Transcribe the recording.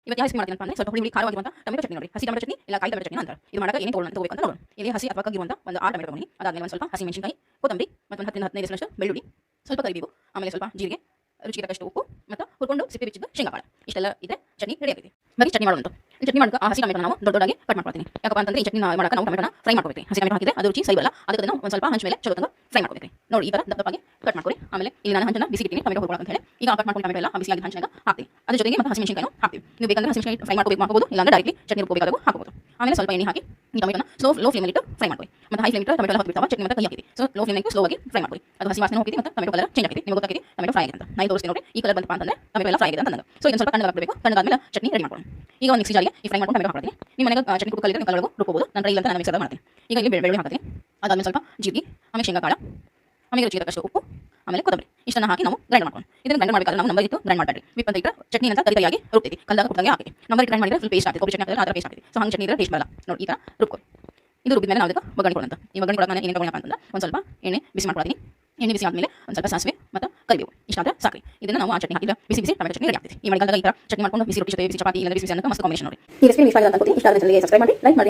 ಇವತ್ತು ಯಾವ ರೆಸಿಪಿ ಮಾಡ್ತೀನಿ ಅಂತಂದ್ರೆ ಸ್ವಲ್ಪ ಹುಳಿ ಖಾರವಾಗಿರುವಂಥ ಟೊಮೆಟೊ ಚಟ್ನಿ ನೋಡಿ. ಹಸಿ ಟೊಮೆಟೊ ಚಟ್ನಿ ಇಲ್ಲ ಕಾಯಿ ಟೊಮೆಟೊ ಚಟ್ನಿ ಅಂತಾರೆ. ಇದು ಮಾಡಕ್ಕೆ ಏನೇನು ತಗೋಬೇಕು ಅಂತ ನೋಡೋಣ. ಇಲ್ಲಿ ಹಸಿ ಅಥವಾ ಕಗ್ಗಿರುವಂಥ ಒಂದು 6 ಟೊಮೆಟೊ ತಗೊಂಡು ಅದಾದ್ಮೇಲೆ ಒಂದು ಸ್ವಲ್ಪ ಹಸಿ ಮೆಣಸಿನಕಾಯಿ, ಕೊತ್ತಂಬರಿ ಮತ್ತು ಒಂದು 10 15 ಎಸಳಷ್ಟು ಬೆಳ್ಳುಳ್ಳಿ, ಸ್ವಲ್ಪ ಕರಿಬೇವು, ಆಮೇಲೆ ಸ್ವಲ್ಪ ಜೀರಿಗೆ, ರುಚಿಗೆ ತಕ್ಕಷ್ಟು ಉಪ್ಪು ಮತ್ತು ಹುರ್ಕೊಂಡು ಸಿಪ್ಪೆ ಬಿಚ್ಚಿದ ಶೇಂಗಾ ಕಾಳು. ಇಷ್ಟೆಲ್ಲ ಇದ್ರೆ ಚಟ್ನಿ ರೆಡಿ ಆಗಿದೆ. ಬರೀ ಚಟ್ನಿ ಮಾಡೋದು. ಈ ಚಟ್ನಿ ಮಾಡೋಕೆ ಆ ಹಸಿ ಟೊಮೆಟೊ ನಾವು ದೊಡ್ಡದಾಗಿ ಕಟ್ ಮಾಡ್ಕೊಳ್ತೀನಿ. ಯಾಕಪ್ಪ ಅಂತಂದ್ರೆ ಈ ಚಟ್ನಿ ಮಾಡೋಕೆ ನಾವು ಟೊಮೆಟೊನ ಫ್ರೈ ಮಾಡ್ಕೊಳ್ತೀವಿ. ಹಸಿ ಟೊಮೆಟೊ ಹಾಕಿದ್ರೆ ಅದು ರುಚಿ ಸರಿ ಬರಲ್ಲ. ಅದಕ್ಕೆ ನಾವು ಒಂದು ಸ್ವಲ್ಪ ಹಂಚ್ ಮೇಲೆ ಚಲೋ ತಂಗ ಫ್ರೈ ಮಾಡ್ಕೊಳ್ತೀವಿ. ನೋಡಿ ಈ ಥರ ದಪ್ಪವಾಗಿ ಕಟ್ ಮಾಡ್ಕೊಳ್ಳಿ. ಆಮೇಲೆ ಇಲ್ಲಿ ನಾನು ಹಂಚನ್ನ ಬಿಸಿ ಇಟ್ಟಿನಿ ಟೊಮೆಟೊ ಹುರ್ಕೊಳ್ಳೋಕೆ ಅಂತ ಹೇಳಿ. ಈಗ ಕಟ್ ಮಾಡ್ಕೊಂಡು ಟೊಮೆಟೊ ಎಲ್ಲ ಬಿಸಿಯಾಗಿ ಹಂಚಿನಾಗ ಹಾಕ್ತೀವಿ. ಅದ್ರ ಜೊತೆಗೆ ಮತ್ತೆ ಹಸಿ ಮೆಣಸಿನಕಾಯಿನೂ ಹಾಕ್ತೀವಿ. ನೀವು ಬೇಕಂದ್ರೆ ಹಸಿ ಮೆಣಸಿನಕಾಯಿ ಫ್ರೈ ಮಾಡ್ಕೋಬಹುದು, ಇಲ್ಲಾಂದ್ರೆ ಡೈರೆಕ್ಟ್ಲಿ ಚಟ್ನಿ ರುಬ್ಕೋಬೇಕಾದರೂ ಹಾಕಬಹುದು. ಆಮೇಲೆ ಸ್ವಲ್ಪ ಎಣ್ಣೆ ಹಾಕಿ ಈ ಟೊಮೆಟೊನ ಲೋ ಫ್ಲೇಮಲ್ಲಿ ಇಟ್ಟು ಫ್ರೈ ಮಾಡ್ಕೊಳ್ಳಿ. ಮತ್ತು ಹೈ ಫ್ಲೇಮ್ ಇಟ್ಟು ಟೊಮೆಟೊ ಎಲ್ಲ ಹೊತ್ತು ಚಟ್ನಿ ಮತ್ತೆ ಕೈ ಹಾಕಿದೆ. ಸೊ ಲೋ ಫ್ಲೇಮ್ ಸ್ಲೋ ಆಗಿ ಫ್ರೈ ಮಾಡ್ಕೊಳ್ಳಿ. ಅದು ಹಸಿ ವಾಸನೆ ಹೋಗಿದೆ ಮತ್ತು ಟೊಮೆಟೊ ಕಲರ್ ಚೇಂಜ್ ಆಗಿದೆ. ನಿಮಗೆ ಗೊತ್ತಾಗಿದೆ ಟೊಮೆಟೊ ಫ್ರೈ ಆಗಿದೆ ಅಂತ. ನಾನು ತೋರಿಸ್ತೀನಿ ನೋಡಿ. ಈ ಕಲರ್ ಬಂತಪ್ಪ ಅಂತಂದ್ರೆ ಟೊಮೆಟೊ ಎಲ್ಲ ಫ್ರೈ ಆಗಿದೆ ಅಂತ ನನಗೆ. ಸೊ ಇದನ್ನು ಸ್ವಲ್ಪ ತಣ್ಣಗಾಗಬೇಕು. ತಣ್ಣಗಾದ್ಮೇಲೆ ಚಟ್ನಿ ರೆಡಿ ಮಾಡ್ಕೊಳ್ಳಿ. ಈಗ ಒಂದು ಮಿಕ್ಸಿ ಜಾರಿಗೆ ಈ ಫ್ರೈ ಮಾಡ್ಕೊಂಡು ಟೊಮೆಟೊ ಹಾಕ್ತೀನಿ. ನಿಮ್ಮ ಮನೆಗೆ ಚಟ್ನಿ ಕುಕ್ಕಲ್ಲಿದ್ರೆ ನೀವು ಕಲರ್ಗೂ ರುಬ್ಬೋದು. ನಾನು ಇಲ್ಲ ಅಂತ ನಾನು ಮಿಕ್ಸರ್ ಮಾಡ್ತೀನಿ. ಈಗ ಇಲ್ಲಿ ಬೆಳ್ಳುಳ್ಳಿ ಹಾಕ್ತೀನಿ. ಅದಾದ್ಮೇಲೆ ಸ್ವಲ್ಪ ಜೀರಿಗೆ, ಆಮೇಲೆ ಶೇಂಗಾ ಕಾಳು, ಆಮೇಲೆ ರುಚಿಗೆ ತಕ್ಕಷ್ಟು ಉಪ್ಪು, ಆಮೇಲೆ ಕೊತ್ತಂಬರಿ ಇಷ್ಟನ್ನು ಹಾಕಿ ನಾವು ಗ್ರೈಂಡ್ ಮಾಡ್ಕೊಂಡು ಇದನ್ನು ಗ್ರೈಂಡ್ ಮಾಡಬೇಕಾದ್ರೆ ನಾವು ನಂಬರ್ ಇಟ್ಟು ಗ್ರೈಂಡ್ ಮಾಡಬೇಡಿ. ವಿಪ್ ಅಂತ ಇಟ್ಟರೆ ಚಟ್ನಿ ಅಂತ ತರಿಯಾಗಿ ರುಬ್ತೀವಿ. ಕಲ್ಲಾಗ ಕುಟ್ಟಂಗೆ ಹಾಕಿ ನಂಬರ್ ಇಟ್ಟು ಗ್ರೈಂಡ್ ಮಾಡಿದ್ರೆ ಫುಲ್ ಪೇಸ್ಟ್ ಆಗ್ತದೆ. ಕೊಬ್ಬರಿ ಚಟ್ನಿ ಹಾಕಿದ್ರೆ ಅದರ ಪೇಸ್ಟ್ ಆಗ್ತದೆ. ಸೊ ಹಂಗೆ ಚಟ್ನಿ ಇದ್ರೆ ಟೇಸ್ಟ್ ಬರಲ್ಲ. ನೋಡಿ ಈ ಥರ ರುಬ್ಕೊಳ್ಳಿ. ಇದು ರುಬ್ಬಿದ ಮೇಲೆ ನಾವು ಅದಕ್ಕೆ ಒಗ್ಗರಣೆ ಕೊಡೋಣ. ಈ ಒಗ್ಗರಣೆ ಕೊಡೋಕೆ ನಾನು ಏನೇನು ತಗೊಳ್ಳೋಣ ಅಂತಂದ್ರೆ ಒಂದು ಸ್ವಲ್ಪ ಎಣ್ಣೆ ಬಿಸಿ ಮಾಡ್ಕೊಳ್ತೀನಿ. ಎಣ್ಣೆ ಬಿಸಿ ಆದಮೇಲೆ ಒಂದು ಸ್ವಲ್ಪ ಸಾಸಿವೆ ಮತ್ತು ಕರಿಬೇವು ಇಷ್ಟಾದರೆ ಸಾಕ್ರಿ. ಇದನ್ನು ನಾವು ಆ ಚಟ್ನಿ ಹಾಕಿದ್ರೆ ಬಿಸಿ ಬಿಸಿ ಟೊಮೆಟೊ ಚಟ್ನಿ ರೆಡಿ ಆಗ್ತದೆ. ಈ ಮಳೆಗಾಲದಾಗ ಈ ಥರ ಚಟ್ನಿ ಮಾಡ್ಕೊಂಡು ಬಿಸಿ ರೊಟ್ಟಿ ಜೊತೆ ಬಿಸಿ ಚಪಾತಿ ಇಲ್ಲ ಬಿಸಿ ಅನ್ನ ಮಸ್ತ್ ಕಾಂಬಿನೇಷನ್ ನೋಡಿ. ಈ ರೆಸಿಪಿ ಇಷ್ಟ ಆಗಿದೆ ಅಂತ ಅನ್ಕೋತೀನಿ. ಇಷ್ಟ ಆದರೆ ಸಬ್ಸ್ಕ್ರೈಬ್ ಮಾಡಿ, ಲೈಕ್ ಮಾಡಿ.